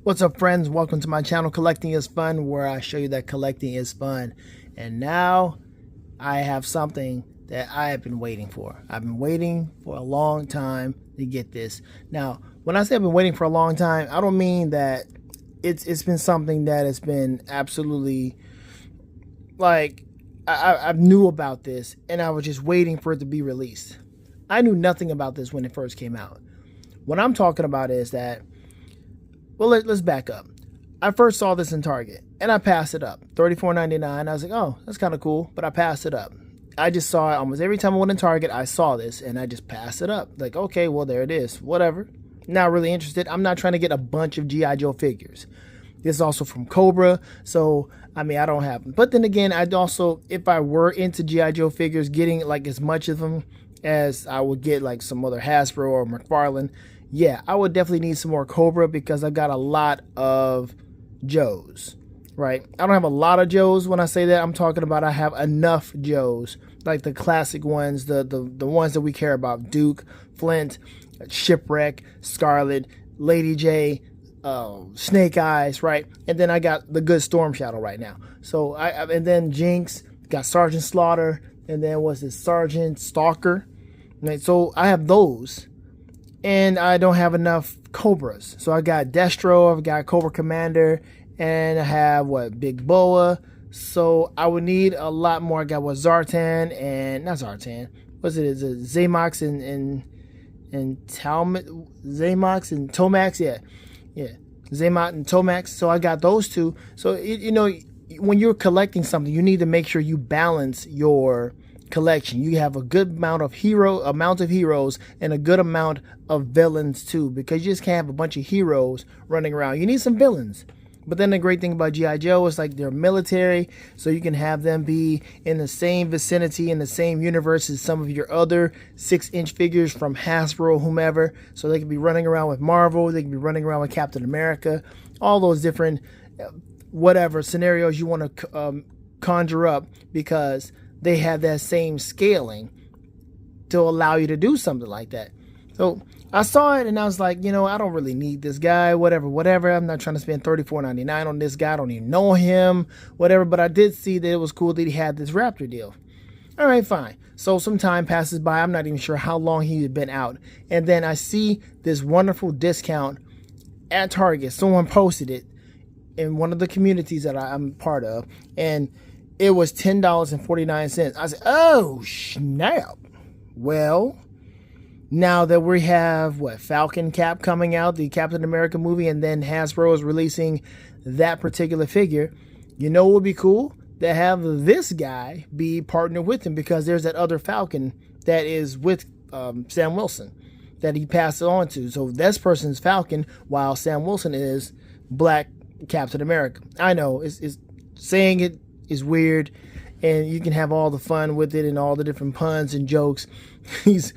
What's up, friends? Welcome to my channel, Collecting is Fun, where I show you that collecting is fun. And now I have something that I have been waiting for. I've been waiting for a long time to get this. Now, when I say I've been waiting for a long time, I don't mean that it's been something that has been absolutely, like, I knew about this and I was just waiting for it to be released. I knew nothing about this when it first came out. What I'm talking about is that, well, let's back up. I first saw this in Target and I passed it up. $34.99. I was like, oh, that's kind of cool, but I passed it up. I just saw it almost every time I went in Target. I saw this and I just passed it up. Like, okay, well, there it is. Whatever. Not really interested. I'm not trying to get a bunch of G.I. Joe figures. This is also from Cobra. So, I mean, I don't have them. But then again, I'd also, if I were into G.I. Joe figures, getting like as much of them as I would get like some other Hasbro or McFarlane, yeah, I would definitely need some more Cobra because I got a lot of Joes, right? I don't have a lot of Joes. When I say that, I'm talking about I have enough Joes, like the classic ones, the ones that we care about: Duke, Flint, Shipwreck, Scarlet, Lady J, Snake Eyes, right? And then I got the good Storm Shadow right now. So and then Jinx, got Sergeant Slaughter, and then was it Sergeant Stalker, right? So I have those. And I don't have enough Cobras. So I got Destro, I've got Cobra Commander, and I have, Big Boa. So I would need a lot more. I got, Zartan, and, not Zartan. What's it? Is it Zamox and Talon? Zamox and Tomax? Yeah. Zamox and Tomax. So I got those two. So, you know, when you're collecting something, you need to make sure you balance your collection. You have a good amount of heroes and a good amount of villains too, because you just can't have a bunch of heroes running around. You need some villains. But then the great thing about G.I. Joe is like they're military, so you can have them be in the same vicinity, in the same universe as some of your other 6-inch figures from Hasbro, whomever. So they can be running around with Marvel, they can be running around with Captain America, all those different whatever scenarios you want to conjure up, because they have that same scaling to allow you to do something like that. So I saw it and I was like, you know, I don't really need this guy, whatever. I'm not trying to spend $34.99 on this guy. I don't even know him, whatever. But I did see that it was cool that he had this Raptor deal. All right, fine. So some time passes by. I'm not even sure how long he had been out. And then I see this wonderful discount at Target. Someone posted it in one of the communities that I'm part of. And it was $10.49. I said, oh, snap. Well, now that we have, Falcon Cap coming out, the Captain America movie, and then Hasbro is releasing that particular figure, you know what would be cool? To have this guy be partnered with him, because there's that other Falcon that is with Sam Wilson that he passed it on to. So this person's Falcon, while Sam Wilson is Black Captain America. I know, it's saying it is weird, and you can have all the fun with it and all the different puns and jokes. He's,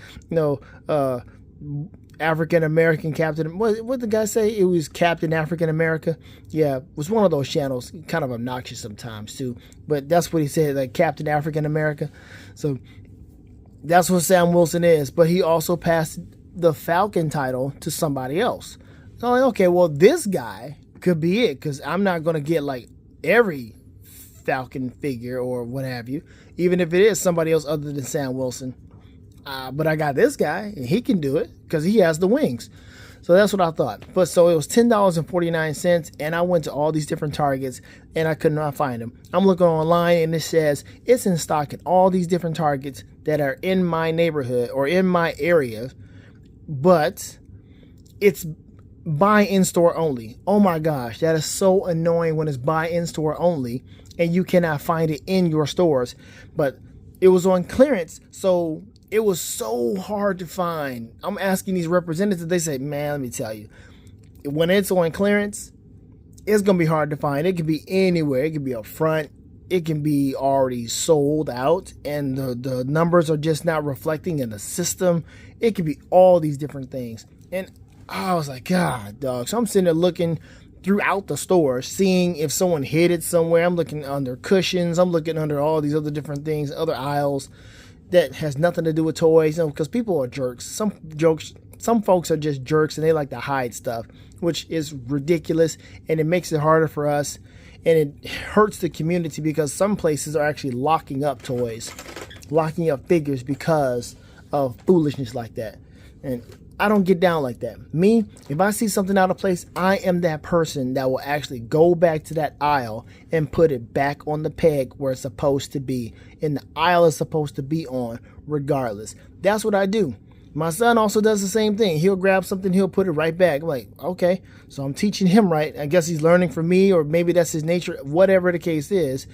African American Captain. What the guy say? It was Captain African America. Yeah, it was one of those channels. Kind of obnoxious sometimes too, but that's what he said, like Captain African America. So that's what Sam Wilson is. But he also passed the Falcon title to somebody else. So okay, well, this guy could be it, because I'm not gonna get like every Falcon figure or what have you, even if it is somebody else other than Sam Wilson. But I got this guy and he can do it because he has the wings. So that's what I thought. But so it was $10.49, and I went to all these different Targets and I could not find them. I'm looking online and it says it's in stock at all these different Targets that are in my neighborhood or in my area, but it's buy in store only. Oh my gosh, that is so annoying when it's buy in store only and you cannot find it in your stores. But it was on clearance, so it was so hard to find. I'm asking these representatives, they say, man, let me tell you, when it's on clearance, it's gonna be hard to find. It could be anywhere. It could be up front, it can be already sold out, and the numbers are just not reflecting in the system. It could be all these different things. And I was like, God, dog. So I'm sitting there looking throughout the store, seeing if someone hid it somewhere. I'm looking under cushions. I'm looking under all these other different things, other aisles. that has nothing to do with toys, because people are jerks. Some folks are just jerks, and they like to hide stuff, which is ridiculous, and it makes it harder for us, and it hurts the community because some places are actually locking up toys, locking up figures because of foolishness like that. And I don't get down like that. Me, if I see something out of place, I am that person that will actually go back to that aisle and put it back on the peg where it's supposed to be, and the aisle is supposed to be on regardless. That's what I do. My son also does the same thing. He'll grab something, he'll put it right back. I'm like, okay, so I'm teaching him right. I guess he's learning from me, or maybe that's his nature, whatever the case is.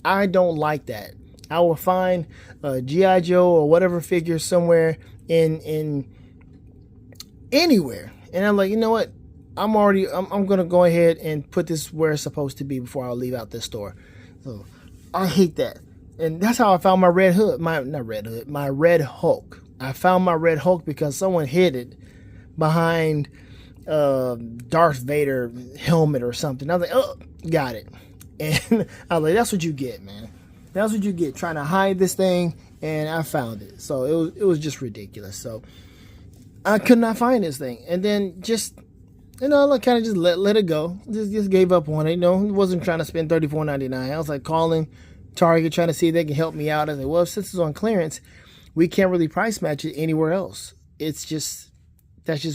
I don't like that. I will find a G.I. Joe or whatever figure somewhere in anywhere, and I'm like, you know what? I'm gonna go ahead and put this where it's supposed to be before I leave out this store. So I hate that, and that's how I found my Red Hood, my Red Hulk. I found my Red Hulk because someone hid it behind Darth Vader helmet or something. I was like, oh, got it. And I was like, that's what you get, man. That's what you get, trying to hide this thing, and I found it. So it was just ridiculous. So I could not find this thing, and then just, I kind of just let it go. Just gave up on it. Wasn't trying to spend $34.99. I was like calling Target, trying to see if they can help me out. I was like, well, since it's on clearance, we can't really price match it anywhere else. That's just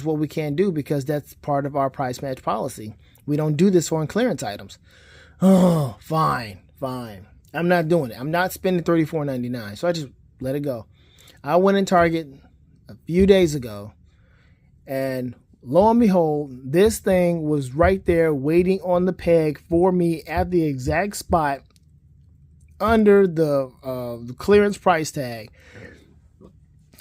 what we can't do, because that's part of our price match policy. We don't do this for on clearance items. Oh, fine. I'm not doing it. I'm not spending $34.99. So I just let it go. I went in Target a few days ago, and lo and behold, this thing was right there waiting on the peg for me at the exact spot under the clearance price tag.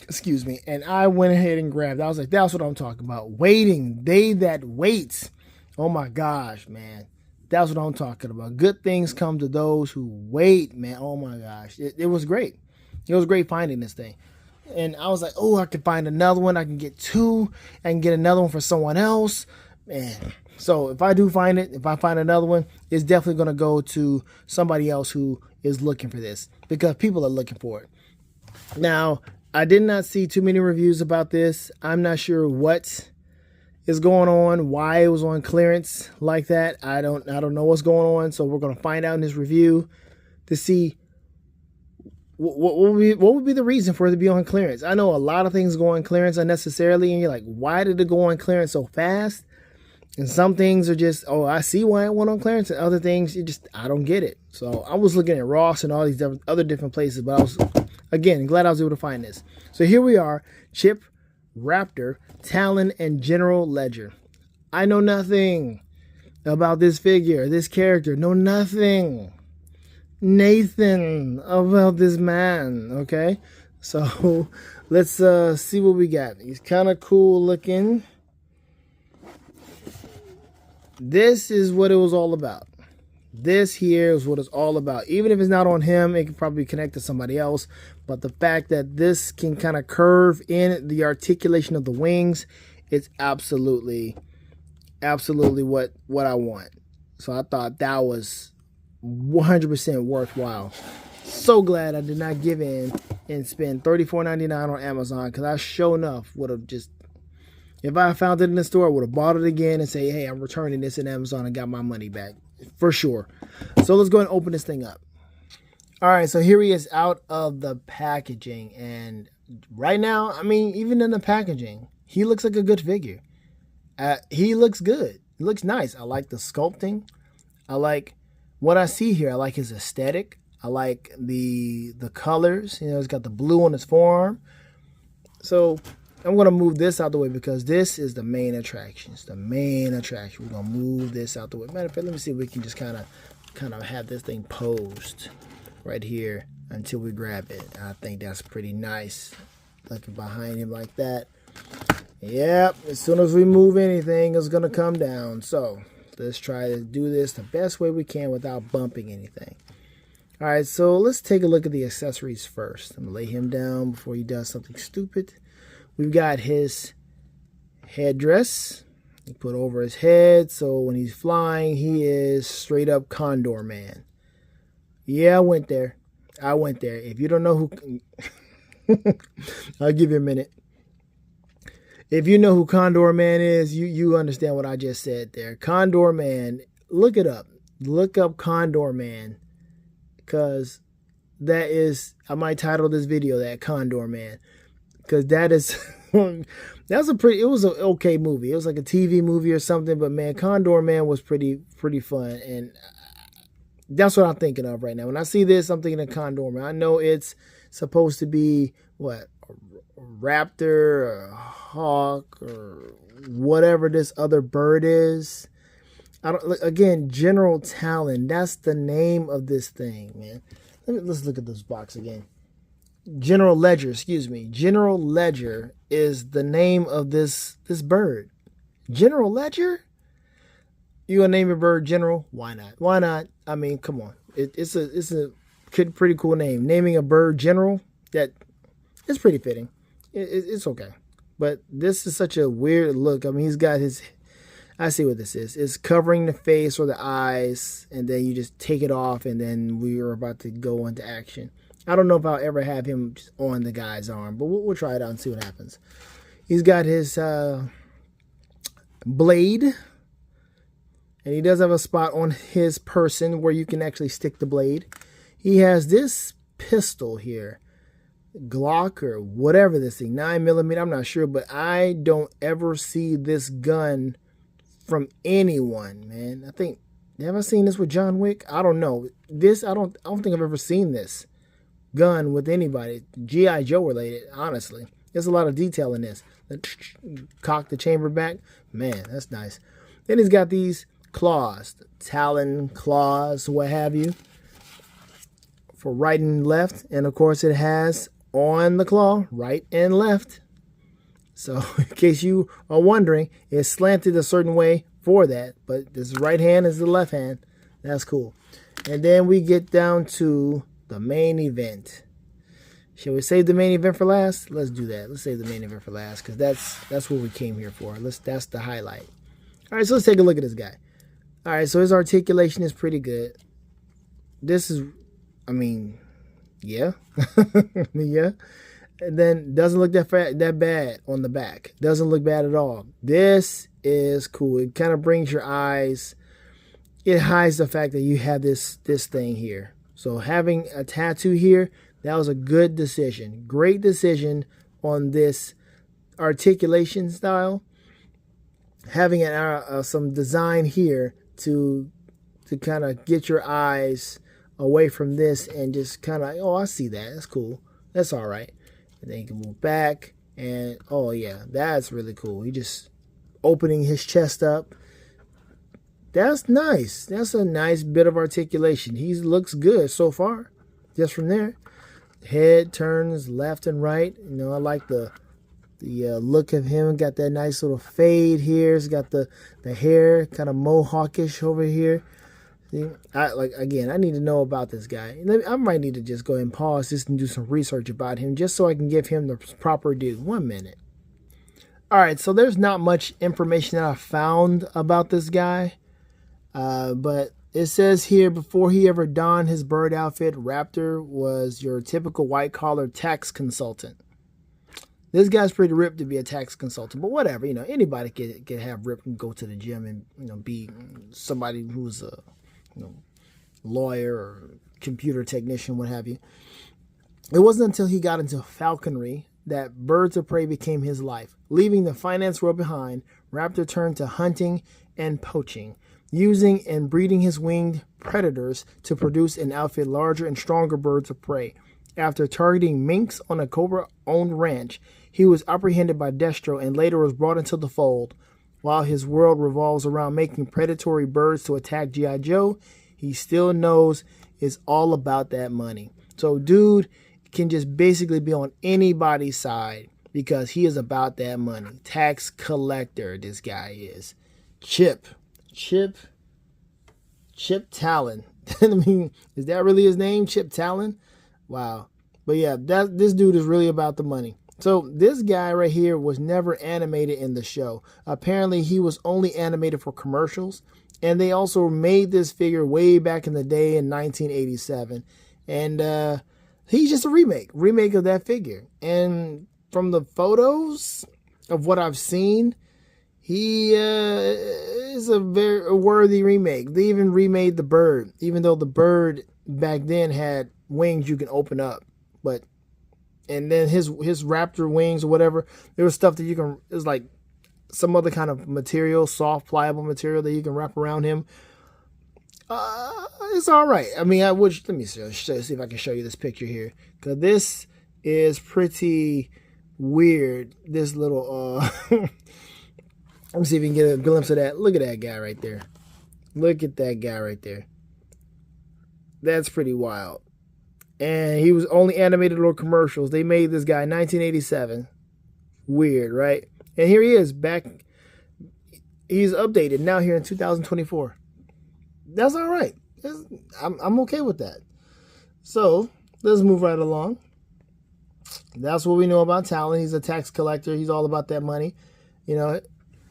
Excuse me. And I went ahead and grabbed it. I was like, that's what I'm talking about. Waiting. They that waits. Oh my gosh, man. That's what I'm talking about. Good things come to those who wait, man. Oh my gosh. It was great. It was great finding this thing. And I was like, oh, I can find another one. I can get two. I can get another one for someone else. Man. So if I do find it, if I find another one, it's definitely going to go to somebody else who is looking for this, because people are looking for it. Now, I did not see too many reviews about this. I'm not sure what is going on, why it was on clearance like that. I don't know what's going on. So we're going to find out in this review to see what would be the reason for it to be on clearance. I know a lot of things go on clearance unnecessarily, and you're like, why did it go on clearance so fast? And some things are just, oh, I see why it went on clearance, and other things, I don't get it. So I was looking at Ross and all these other different places, but I was, again, glad I was able to find this. So here we are, Chip, Raptor, Talon, and General Ledger. I know nothing about this figure, this character. Know nothing. Nathan about this man. Okay, so let's see what we got. He's kind of cool looking. This is what it was all about. This here is what it's all about. Even if it's not on him, it can probably connect to somebody else. But the fact that this can kind of curve in the articulation of the wings, it's absolutely what I want. So I thought that was 100% worthwhile. So glad I did not give in and spend $34.99 on Amazon, because I sure enough would have just, if I found it in the store, I would have bought it again and say, hey, I'm returning this in Amazon and got my money back for sure. So let's go and open this thing up. All right, so here he is out of the packaging, and right now, I mean, even in the packaging, he looks like a good figure. He looks good. He looks nice. I like the sculpting. I like what I see here. I like his aesthetic. I like the colors. He's got the blue on his forearm. So I'm going to move this out the way, because this is the main attraction. It's the main attraction. We're going to move this out the way. Matter of fact, let me see if we can just kind of have this thing posed right here until we grab it. I think that's pretty nice. Looking behind him like that. Yep, as soon as we move anything, it's going to come down. So let's try to do this the best way we can without bumping anything. All right, so let's take a look at the accessories first. I'm going to lay him down before he does something stupid. We've got his headdress. He put over his head, so when he's flying, he is straight up Condor Man. Yeah, I went there. I went there. If you don't know who, I'll give you a minute. If you know who Condor Man is, you understand what I just said there. Condor Man, look it up. Look up Condor Man, because that is, I might title this video that, Condor Man, because that is that's a pretty, it was an okay movie. It was like a TV movie or something, but man, Condor Man was pretty fun, and that's what I'm thinking of right now. When I see this, I'm thinking of Condor Man. I know it's supposed to be what, a raptor or a hawk or whatever this other bird is. I don't, again, General Talon. That's the name of this thing, man. Let's look at this box again. General Ledger, excuse me. General Ledger is the name of this bird. General Ledger? You gonna name your bird General? Why not? Why not? I mean, come on. It's a pretty cool name. Naming a bird General, that it's pretty fitting. It's okay. But this is such a weird look. I mean, he's got his, I see what this is. It's covering the face or the eyes, and then you just take it off, and then we are about to go into action. I don't know if I'll ever have him on the guy's arm, but we'll try it out and see what happens. He's got his blade, and he does have a spot on his person where you can actually stick the blade. He has this pistol here, Glock or whatever this thing, 9mm, I'm not sure, but I don't ever see this gun from anyone, man. I think, have I seen this with John Wick? I don't know. This, I don't think I've ever seen this gun with anybody. G.I. Joe related, honestly. There's a lot of detail in this. Cock the chamber back. Man, that's nice. Then he's got these claws, Talon claws, what have you, for right and left. And of course it has on the claw, right and left. So in case you are wondering, it's slanted a certain way for that. But this right hand is the left hand. That's cool. And then we get down to the main event. Shall we save the main event for last? Let's do that. Let's save the main event for last, because that's what we came here for. That's the highlight. All right, so let's take a look at this guy. All right, so his articulation is pretty good. This is, I mean, yeah. Yeah. And then doesn't look that bad on the back. Doesn't look bad at all. This is cool. It kind of brings your eyes. It hides the fact that you have this thing here. So having a tattoo here, that was a good decision. Great decision on this articulation style. Having some design here to kind of get your eyes away from this and just kind of, oh, I see that. That's cool. That's all right. And then you can move back, and oh yeah, that's really cool. He just opening his chest up. That's nice. That's a nice bit of articulation. He looks good so far, just from there. Head turns left and right. You know, I like the look of him. Got that nice little fade here. He's got the hair kind of mohawkish over here. See, I need to know about this guy. I might need to just go ahead and pause this and do some research about him, just so I can give him the proper due. 1 minute. All right, so there's not much information that I found about this guy, but it says here, before he ever donned his bird outfit, Raptor was your typical white-collar tax consultant. This guy's pretty ripped to be a tax consultant, but whatever, you know, anybody can have ripped and go to the gym and, you know, be somebody who's a, you know, lawyer or computer technician, what have you. It wasn't until he got into falconry that birds of prey became his life. Leaving the finance world behind, Raptor turned to hunting and poaching, using and breeding his winged predators to produce and outfit larger and stronger birds of prey. After targeting minks on a Cobra-owned ranch, he was apprehended by Destro and later was brought into the fold. While his world revolves around making predatory birds to attack G.I. Joe, he still knows it's all about that money. So dude can just basically be on anybody's side because he is about that money. Tax collector, this guy is. Chip Talon. I mean, is that really his name? Chip Talon? Wow. But yeah, this dude is really about the money. So this guy right here was never animated in the show. Apparently he was only animated for commercials. And they also made this figure way back in the day in 1987. And he's just a remake of that figure. And from the photos of what I've seen, he is a very worthy remake. They even remade the bird, even though the bird back then had wings you can open up. But and then his Raptor wings or whatever, there was stuff that you can, it was like some other kind of material, soft, pliable material that you can wrap around him. It's all right. I mean, let me see if I can show you this picture here, because this is pretty weird. This little, let me see if you can get a glimpse of that. Look at that guy right there. Look at that guy right there. That's pretty wild. And he was only animated or commercials. They made this guy in 1987. Weird, right? And here he is back. He's updated now here in 2024. That's all right. I'm okay with that. So let's move right along. That's what we know about Talon. He's a tax collector. He's all about that money. You know,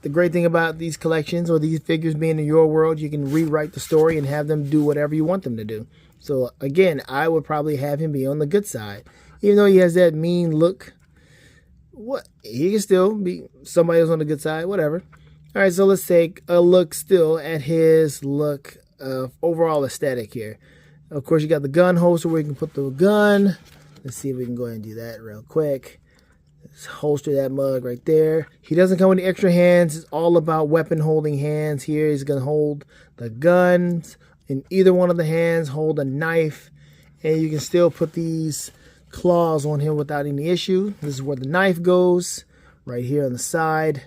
the great thing about these collections or these figures being in your world, you can rewrite the story and have them do whatever you want them to do. So again, I would probably have him be on the good side. Even though he has that mean look, what, he can still be somebody who's on the good side, whatever. All right, so let's take a look still at his look of overall aesthetic here. Of course, you got the gun holster where you can put the gun. Let's see if we can go ahead and do that real quick. Let's holster that mug right there. He doesn't come with any extra hands. It's all about weapon holding hands here. He's going to hold the guns in either one of the hands, hold a knife, and you can still put these claws on him without any issue. This is where the knife goes, right here on the side.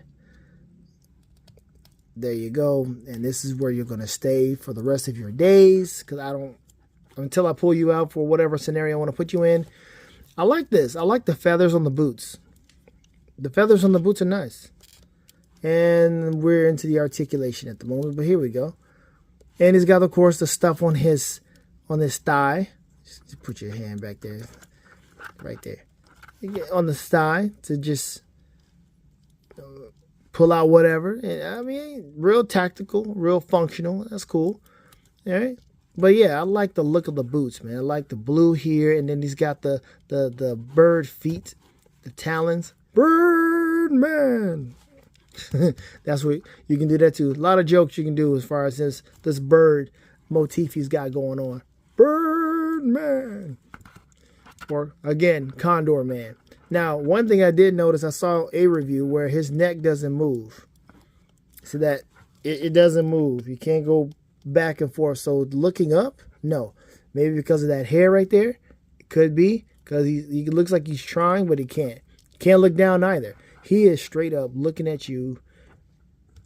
There you go. And this is where you're going to stay for the rest of your days, because until I pull you out for whatever scenario I want to put you in. I like this. I like the feathers on the boots. The feathers on the boots are nice. And we're into the articulation at the moment, but here we go. And he's got, of course, the stuff on his thigh. Just put your hand back there. Right there. You get on the thigh to just pull out whatever. And, I mean, real tactical, real functional. That's cool. All right. But yeah, I like the look of the boots, man. I like the blue here, and then he's got the bird feet, the talons. Bird Man. That's what you can do that too. A lot of jokes you can do as far as this bird motif he's got going on. Bird Man. Or again, Condor Man. Now, one thing I did notice, I saw a review where his neck doesn't move. So that it doesn't move. You can't go back and forth. So looking up, no. Maybe because of that hair right there. It could be because he looks like he's trying, but he can't. Can't look down either. He is straight up looking at you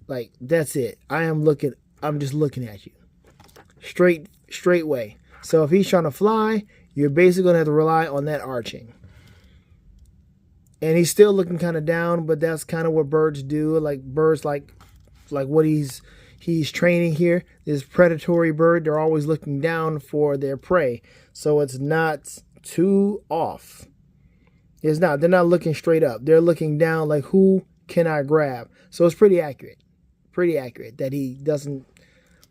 like, that's it. I'm just looking at you. Straight way. So if he's trying to fly, you're basically going to have to rely on that arching. And he's still looking kind of down, but that's kind of what birds do. Like birds, like what he's training here. This predatory bird, they're always looking down for their prey. So it's not too off. It's not. They're not looking straight up. They're looking down like, who can I grab? So it's pretty accurate. Pretty accurate that he doesn't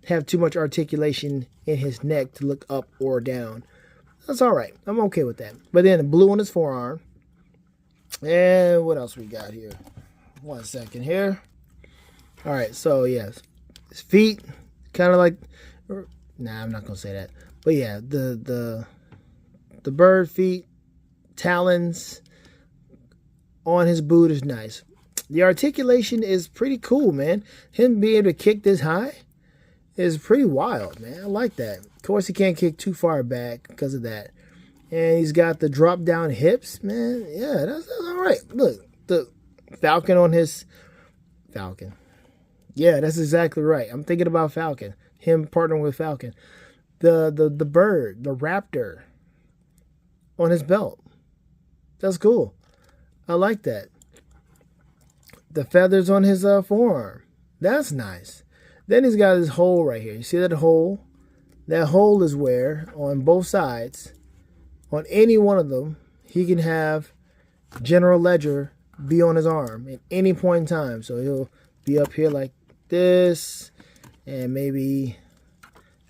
have too much articulation in his neck to look up or down. That's all right. I'm okay with that. But then the blue on his forearm. And what else we got here? 1 second here. All right. So, yes. His feet, kind of like... Nah, I'm not going to say that. But, yeah, the bird feet, talons on his boot is nice. The articulation is pretty cool, man. Him being able to kick this high is pretty wild, man. I like that. Of course, he can't kick too far back because of that. And he's got the drop down hips, man. Yeah, that's all right. Look, the falcon on his... Falcon. Yeah, that's exactly right. I'm thinking about Falcon. Him partnering with Falcon. The bird, the Raptor on his belt. That's cool. I like that. The feathers on his forearm. That's nice. Then he's got his hole right here. You see that hole? That hole is where, on both sides, on any one of them, he can have General Ledger be on his arm at any point in time. So he'll be up here like this. And maybe,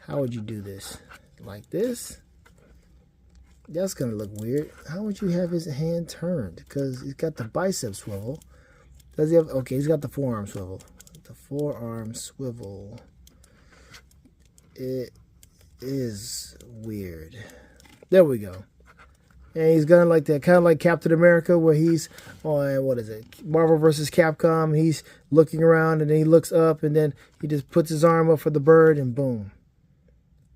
how would you do this? Like this? That's gonna look weird. How would you have his hand turned? Because he's got the bicep swivel. Does he have? Okay, he's got the forearm swivel. The forearm swivel. It is weird. There we go. And he's gonna like that, kind of like Captain America, where he's on, what is it, Marvel vs. Capcom. He's looking around and then he looks up and then he just puts his arm up for the bird and boom.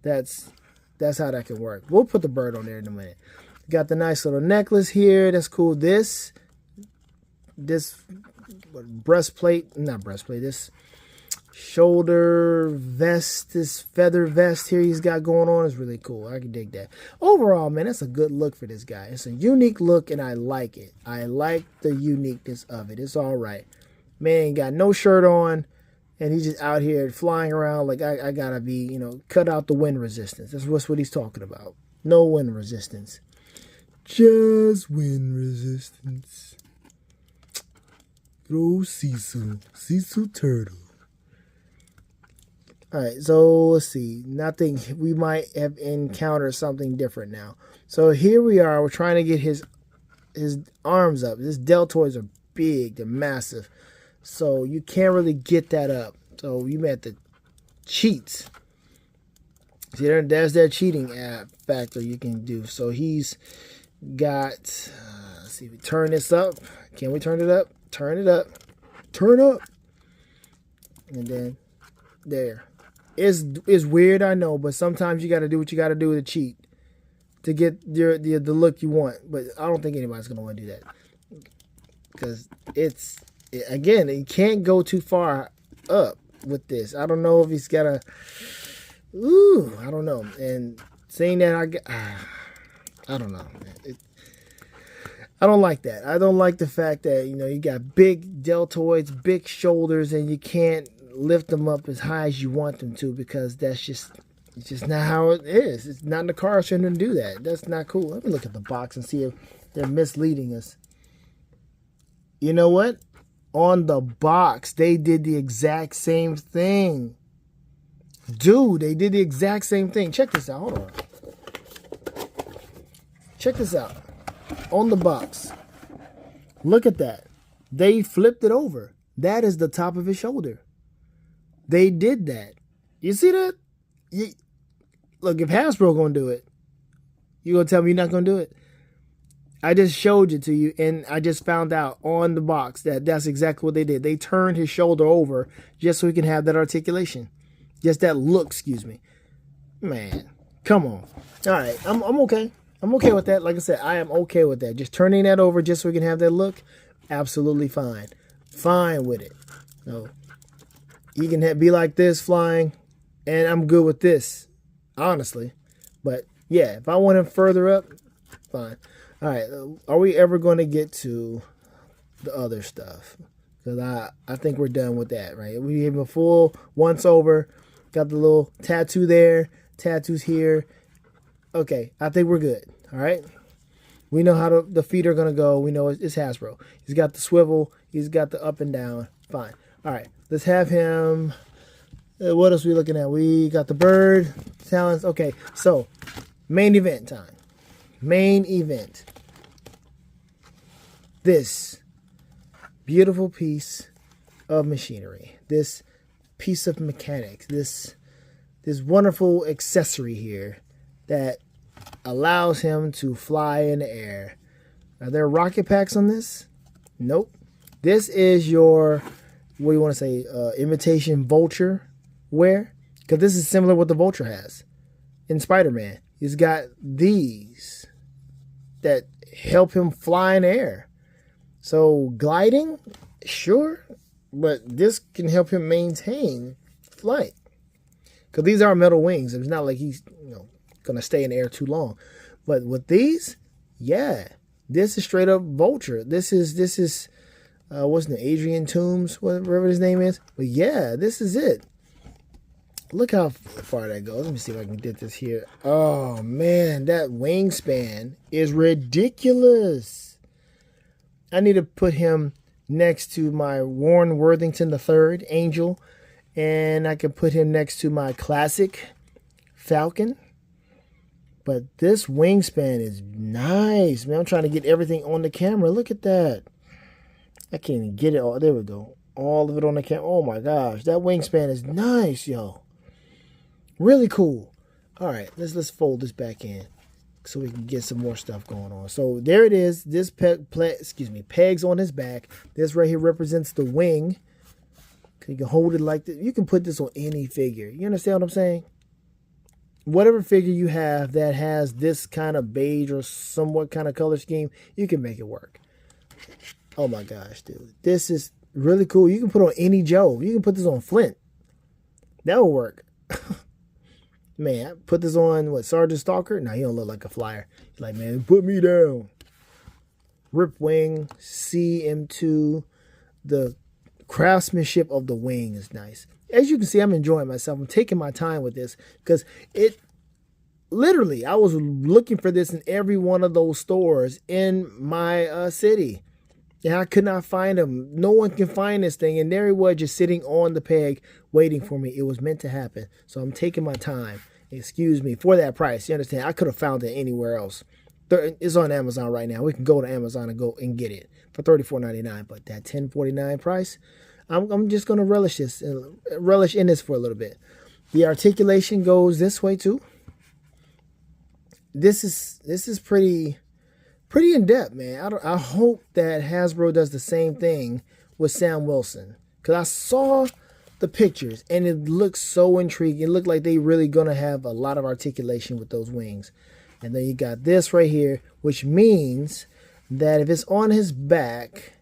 That's how that can work. We'll put the bird on there in a minute. Got the nice little necklace here. That's cool. This breastplate, not breastplate, this shoulder vest, this feather vest here he's got going on is really cool. I can dig that. Overall, man, that's a good look for this guy. It's a unique look and I like it. I like the uniqueness of it. It's all right. Man, got no shirt on and he's just out here flying around like I gotta be, you know, cut out the wind resistance. That's what he's talking about. No wind resistance. Just wind resistance. Throw Sisu turtle. Alright, so let's see. Nothing. We might have encountered something different now. So here we are. We're trying to get his arms up. His deltoids are big. They're massive. So you can't really get that up. So you may have to cheat. See, there's that cheating factor you can do. So he's got, let's see, we turn this up. Can we turn it up? Turn it up. Turn up. And then there. It's weird, I know, but sometimes you got to do what you got to do to cheat to get the look you want. But I don't think anybody's going to want to do that because again, you can't go too far up with this. I don't know if he's got a, I don't know. And saying that, I don't know. I don't like that. I don't like the fact that, you know, you got big deltoids, big shoulders, and you can't lift them up as high as you want them to because it's just not how it is. It's not in the car for them to do that. That's not cool. Let me look at the box and see if they're misleading us. You know what? On the box, they did the exact same thing. Dude, they did the exact same thing. Check this out. Hold on. Check this out. On the box. Look at that. They flipped it over. That is the top of his shoulder. They did that. You see that? Look, if Hasbro gonna do it, you gonna tell me you're not gonna do it? I just showed it to you, and I just found out on the box that that's exactly what they did. They turned his shoulder over just so he can have that articulation. Just that look, excuse me. Man, come on. All right, I'm okay. I'm okay with that. Like I said, I am okay with that. Just turning that over just so we can have that look, absolutely fine. Fine with it. So he can be like this flying, and I'm good with this, honestly. But yeah, if I want him further up, fine. All right, are we ever going to get to the other stuff? Because I think we're done with that, right? We gave him a full once over. Got the little tattoo there, tattoos here. Okay, I think we're good, all right? We know how the feet are going to go. We know it's Hasbro. He's got the swivel. He's got the up and down. Fine. All right, let's have him. What else are we looking at? We got the bird, talons. Okay, so main event time. Main event. This beautiful piece of machinery. This piece of mechanics. This wonderful accessory here that allows him to fly in the air. Are there rocket packs on this? Nope. This is your, what do you want to say, imitation vulture wear? Because this is similar to what the vulture has in Spider-Man. He's got these that help him fly in the air. So gliding, sure, but this can help him maintain flight. Because these are metal wings. It's not like he's, going to stay in the air too long. But with these, yeah, this is straight up vulture. This is what's the Adrian Toomes, whatever his name is. But yeah, this is it. Look how far that goes. Let me see if I can get this here. Oh, man, that wingspan is ridiculous. I need to put him next to my Warren Worthington III, Angel. And I can put him next to my classic Falcon. But this wingspan is nice, man. I'm trying to get everything on the camera. Look at that. I can't even get it all. There we go. All of it on the camera. Oh my gosh, that wingspan is nice, yo. Really cool. All right, let's fold this back in so we can get some more stuff going on. So there it is. This pegs on his back. This right here represents the wing. You can hold it like this. You can put this on any figure. You understand what I'm saying? Whatever figure you have that has this kind of beige or somewhat kind of color scheme, you can make it work. Oh my gosh, dude. This is really cool. You can put on any Joe. You can put this on Flint. That will work. Man, put this on, what, Sergeant Stalker? No, he don't look like a flyer. He's like, man, put me down. Rip wing, CM2. The craftsmanship of the wing is nice. As you can see, I'm enjoying myself. I'm taking my time with this because it literally, I was looking for this in every one of those stores in my city. And I could not find them. No one can find this thing. And there he was just sitting on the peg waiting for me. It was meant to happen. So I'm taking my time. Excuse me, for that price. You understand? I could have found it anywhere else. It's on Amazon right now. We can go to Amazon and go and get it for $34.99. But that $10.49 price, I'm just going to relish in this for a little bit. The articulation goes this way too. This is pretty in depth, man. I hope that Hasbro does the same thing with Sam Wilson, because I saw the pictures and it looks so intriguing. It looked like they really gonna have a lot of articulation with those wings. And then you got this right here, which means that if it's on his back,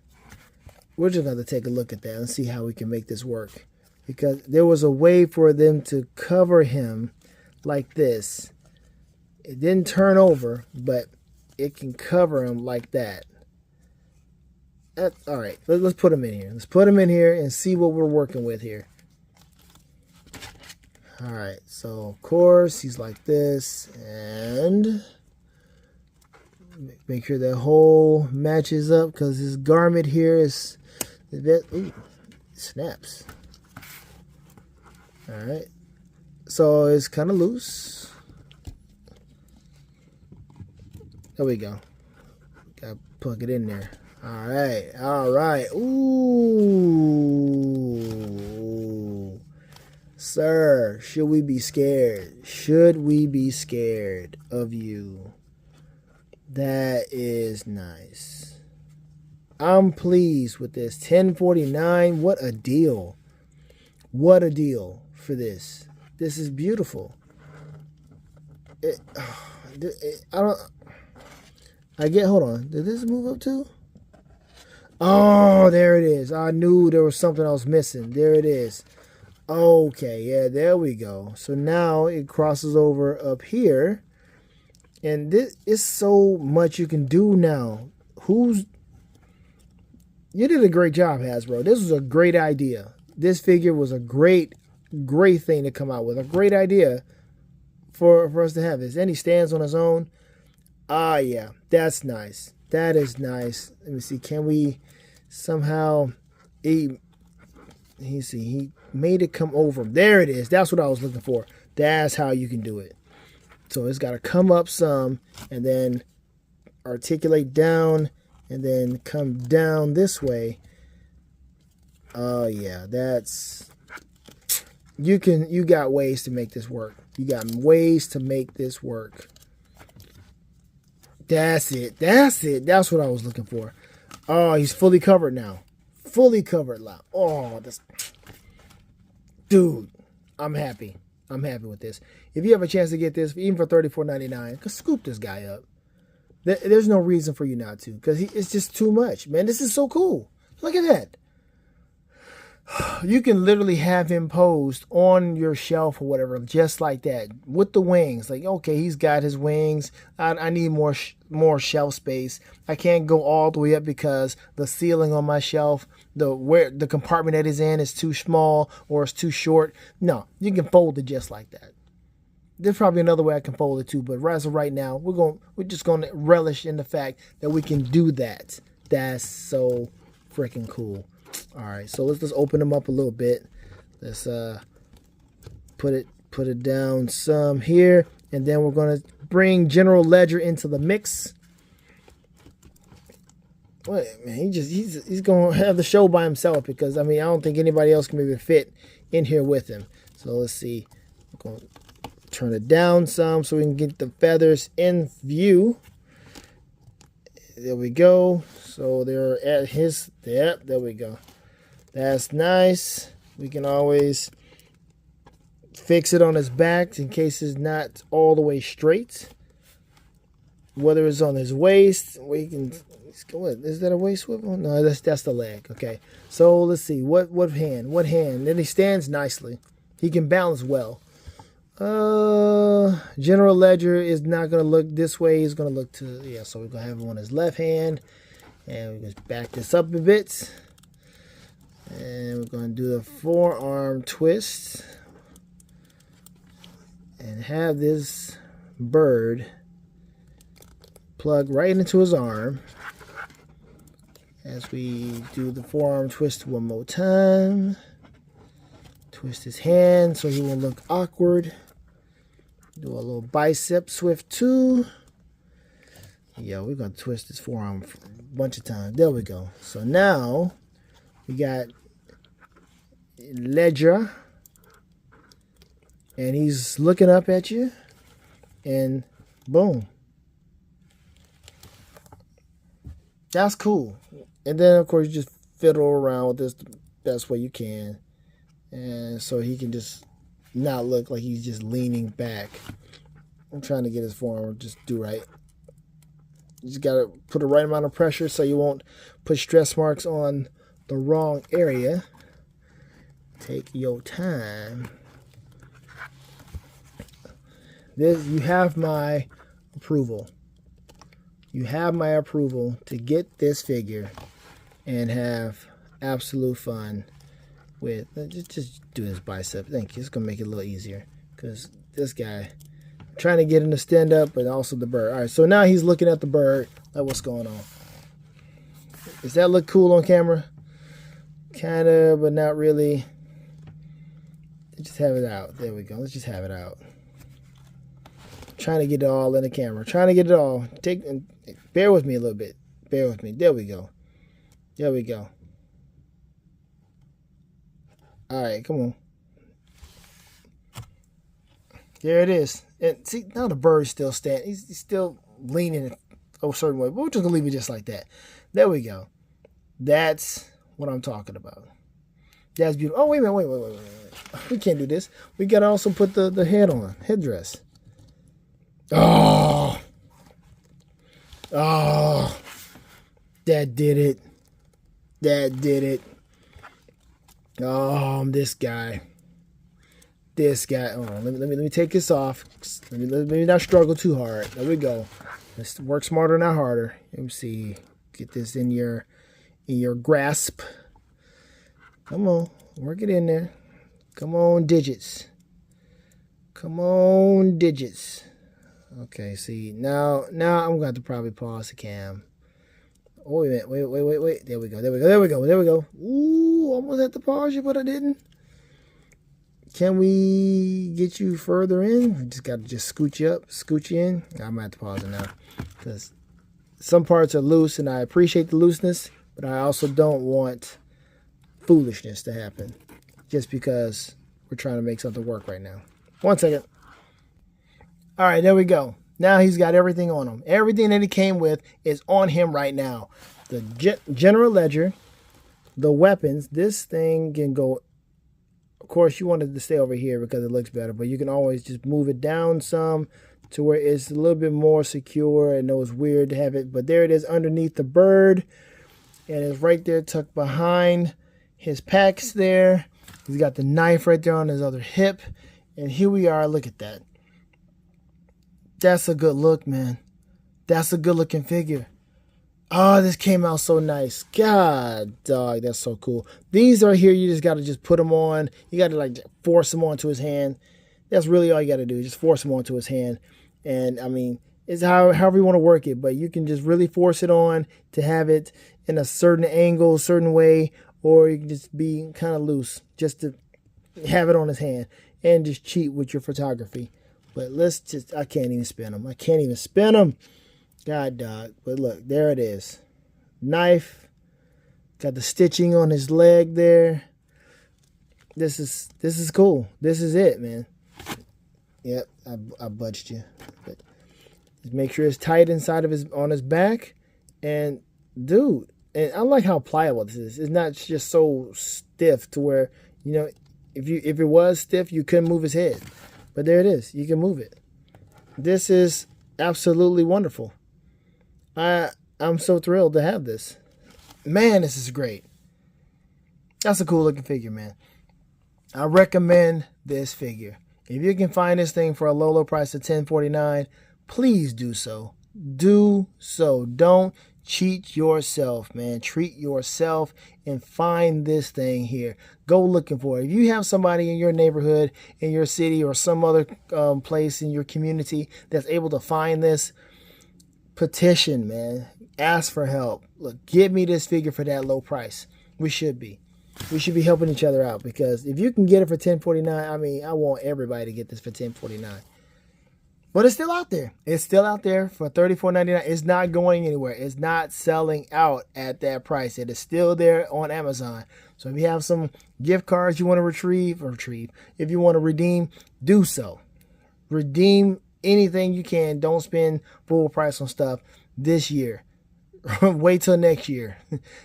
we're just going to take a look at that and see how we can make this work. Because there was a way for them to cover him like this. It didn't turn over, but it can cover him like that. All right, let's put him in here. Let's put him in here and see what we're working with here. All right, so of course he's like this, and make sure that hole matches up because his garment here is a bit, ooh, it snaps. All right, so it's kind of loose. There we go. Gotta plug it in there. All right, all right. Ooh. Sir, should we be scared? Should we be scared of you? That is nice. I'm pleased with this. $10.49. What a deal. What a deal for this. This is beautiful. Hold on. Did this move up too? Oh, there it is. I knew there was something else missing. There it is. Okay, yeah, there we go. So now it crosses over up here. And this is so much you can do now. You did a great job, Hasbro. This was a great idea. This figure was a great thing to come out with. A great idea for us to have this. And he stands on his own. Ah, yeah, that's nice. That is nice. Let me see. Can we somehow... He made it come over. There it is. That's what I was looking for. That's how you can do it. So it's got to come up some and then articulate down and then come down this way. Oh yeah, that's... You got ways to make this work. You got ways to make this work. That's it. That's it. That's what I was looking for. Oh, he's fully covered now. Fully covered now. Oh, this... Dude, I'm happy. I'm happy with this. If you have a chance to get this, even for $34.99, scoop this guy up. There's no reason for you not to, because it's just too much, man. This is so cool. Look at that. You can literally have him posed on your shelf or whatever, just like that, with the wings. Like, okay, he's got his wings. I need more shelf space. I can't go all the way up because the ceiling on my shelf, the compartment that he's in is too small or it's too short. No, you can fold it just like that. There's probably another way I can fold it too, but as of right now, we're just gonna relish in the fact that we can do that. That's so freaking cool. All right, so let's just open them up a little bit. Let's put it down some here. And then we're going to bring General Ledger into the mix. What, man, he's going to have the show by himself because, I mean, I don't think anybody else can maybe fit in here with him. So let's see. I'm going to turn it down some so we can get the feathers in view. There we go. So they're at his, there we go. That's nice. We can always fix it on his back in case it's not all the way straight. Whether it's on his waist, we can. What is that, a waist swivel? No, that's the leg. Okay, so let's see what hand. Then he stands nicely. He can balance well. General Ledger is not gonna look this way. He's gonna look to, yeah. So we're gonna have him on his left hand, and we're gonna back this up a bit, and we're gonna do the forearm twist, and have this bird plug right into his arm as we do the forearm twist one more time. Twist his hand so he won't look awkward. Do a little bicep swift too. Yeah, we're going to twist his forearm a bunch of times. There we go. So now we got Ledger, and he's looking up at you, and boom. That's cool. And then, of course, you just fiddle around with this the best way you can. And so he can just not look like he's just leaning back. I'm trying to get his forearm just do right. You just got to put the right amount of pressure so you won't put stress marks on the wrong area. Take your time. You have my approval. You have my approval to get this figure and have absolute fun with. Just do his bicep. Thank you. It's gonna make it a little easier because this guy, I'm trying to get him to stand up, but also the bird. All right, so now he's looking at the bird. Like, what's going on? Does that look cool on camera? Kind of, but not really. Let's just have it out. There we go. Let's just have it out. Trying to get it all in the camera. Trying to get it all. Bear with me a little bit. Bear with me. There we go. There we go. All right, come on. There it is. And see, now the bird's still standing. He's still leaning a certain way. But we're just going to leave it just like that. There we go. That's what I'm talking about. That's beautiful. Oh, wait a minute. Wait. We can't do this. We got to also put the head on. Headdress. Oh, that did it. That did it. Oh, this guy. Oh, let me take this off. Let me not struggle too hard. There we go. Let's work smarter, not harder. Let me see. Get this in your grasp. Come on, work it in there. Come on, digits. Come on, digits. Okay, see, now I'm going to have to probably pause the cam. Oh, wait a minute. Wait. There we go. Ooh, almost had to pause you, but I didn't. Can we get you further in? I just got to scooch you up, scooch you in. I'm going to have to pause it now because some parts are loose, and I appreciate the looseness, but I also don't want foolishness to happen just because we're trying to make something work right now. 1 second. All right, there we go. Now he's got everything on him. Everything that he came with is on him right now. The General Ledger, the weapons. This thing can go. Of course, you wanted to stay over here because it looks better, but you can always just move it down some to where it's a little bit more secure. I know it's weird to have it, but there it is underneath the bird, and it's right there tucked behind his packs there. He's got the knife right there on his other hip, and here we are. Look at that. That's a good look, man. That's a good looking figure. Oh, this came out so nice. God, dog, that's so cool. These are here. You just got to just put them on. You got to like force them onto his hand. That's really all you got to do. Just force them onto his hand. And I mean, it's however you want to work it, but you can just really force it on to have it in a certain angle, certain way, or you can just be kind of loose just to have it on his hand and just cheat with your photography. But let's just, I can't even spin them. I can't even spin them. God, dog. But look, there it is. Knife. Got the stitching on his leg there. This is cool. This is it, man. Yep, I budged you. But just make sure it's tight inside of on his back. And dude, and I like how pliable this is. It's not just so stiff to where, you know, if it was stiff, you couldn't move his head. But there it is. You can move it. This is absolutely wonderful. I'm so thrilled to have this. Man, this is great. That's a cool looking figure, man. I recommend this figure. If you can find this thing for a low price of $10.49, please do so. Do so. Don't cheat yourself, man. Treat yourself and find this thing here. Go looking for it. If you have somebody in your neighborhood, in your city, or some other place in your community that's able to find this, petition, man. Ask for help. Look, give me this figure for that low price. We should be helping each other out, because if you can get it for $10.49, I mean, I want everybody to get this for $10.49. But it's still out there. It's still out there for $34.99. It's not going anywhere. It's not selling out at that price. It is still there on Amazon. So if you have some gift cards you want to retrieve, if you want to redeem, do so. Redeem anything you can. Don't spend full price on stuff this year. Wait till next year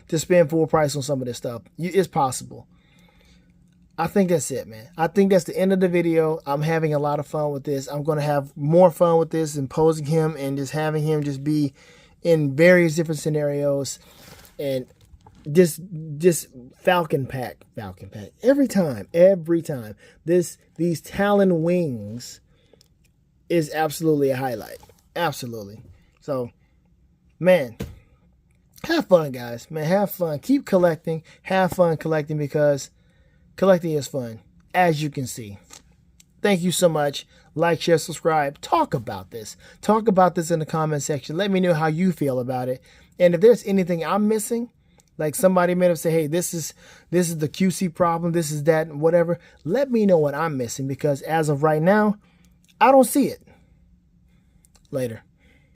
to spend full price on some of this stuff. It's possible. I think that's it, man. I think that's the end of the video. I'm having a lot of fun with this. I'm going to have more fun with this and posing him and just having him just be in various different scenarios, and just Falcon Pack every time. These Talon wings is absolutely a highlight. Absolutely. So, man, have fun, guys. Man, have fun. Keep collecting. Have fun collecting, because collecting is fun, as you can see. Thank you so much. Like, share, subscribe. Talk about this. Talk about this in the comment section. Let me know how you feel about it. And if there's anything I'm missing, like somebody may have said, hey, this is the QC problem, this is that, whatever. Let me know what I'm missing, because as of right now, I don't see it. Later.